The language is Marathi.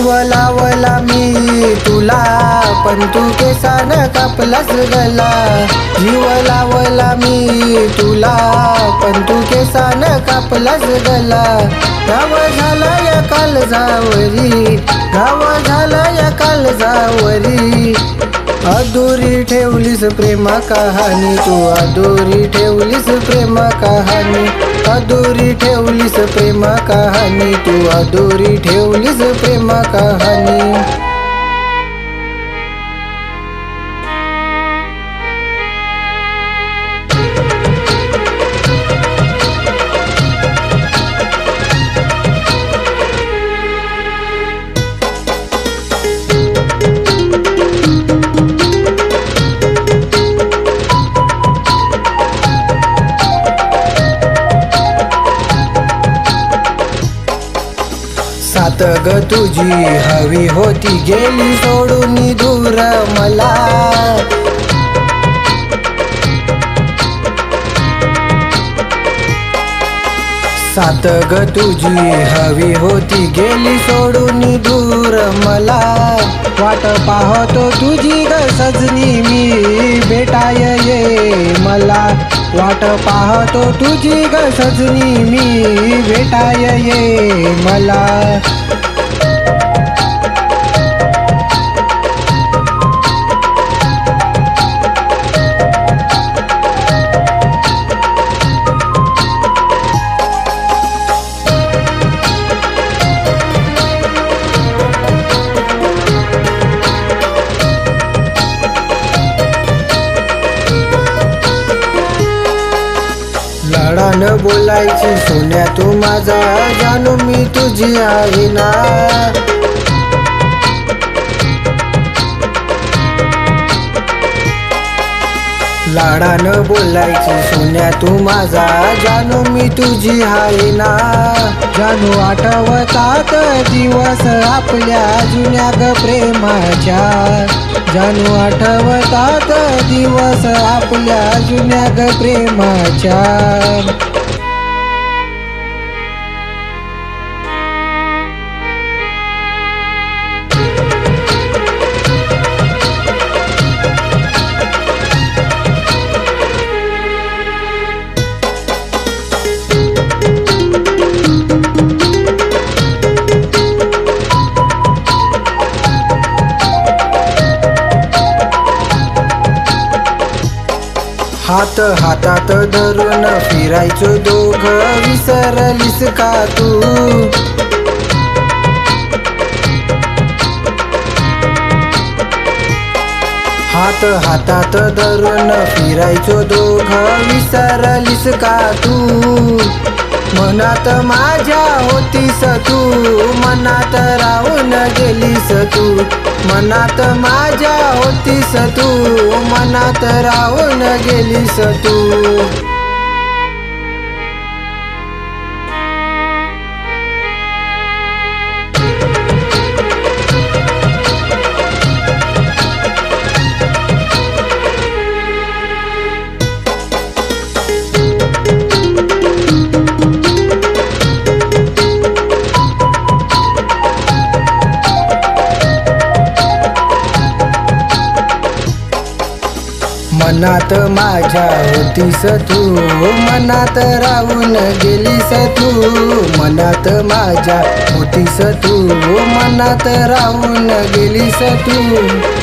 जीव लावला मी तुला पण तू केसान कापलास गला. जीव लावला मी तुला पण तू केसान कापलास गला. गाव झाला या काळजावरी, गाव झाला या काळजावरी. अधुरी ठेवलीस प्रेम कहाणी तू, अधुरी ठेवलीस प्रेम कहाणी. अधुरी ठेवलीस प्रेम कहाणी तू, अधुरी ठेवलीस प्रेम कहाणी. साथ ग तुझी हवी होती गेली सोडून दूर मला. साथ ग तुझी हवी होती गेली सोडून दूर मला. वाट पाहतो तुझी ग सजनी मी भेटाय ये मला. वाट पाहतो तुझी ग सजनी मी भेटाय ये मला. लाडानं बोलायची सोन्या तू माझा, जानू मी तुझी आहे ना. लाडानं बोलायची सोन्या तू माझा, जानू मी तुझी आहे ना. जानू आठवतात दिवस आपल्या जुन्या ग प्रेमाच्या. जानू आठवतात दिवस आपल्या जुन्या ग प्रेमाच्या. हात हातात धरून फिरायचो दोघं, विसरलीस का तू. हात हातात धरून फिरायचो दोघं, विसरलीस का तू. मनात माझ्या होतीस तू, मनात राहून गेलीस तू. मनात माझ्या होतीस तू, मनात राहून गेलीस तू. मनात माझ्या होतीस तू, मनात राहून गेलीस तू. मनात माझ्या होतीस तू, मनात राहून गेलीस तू.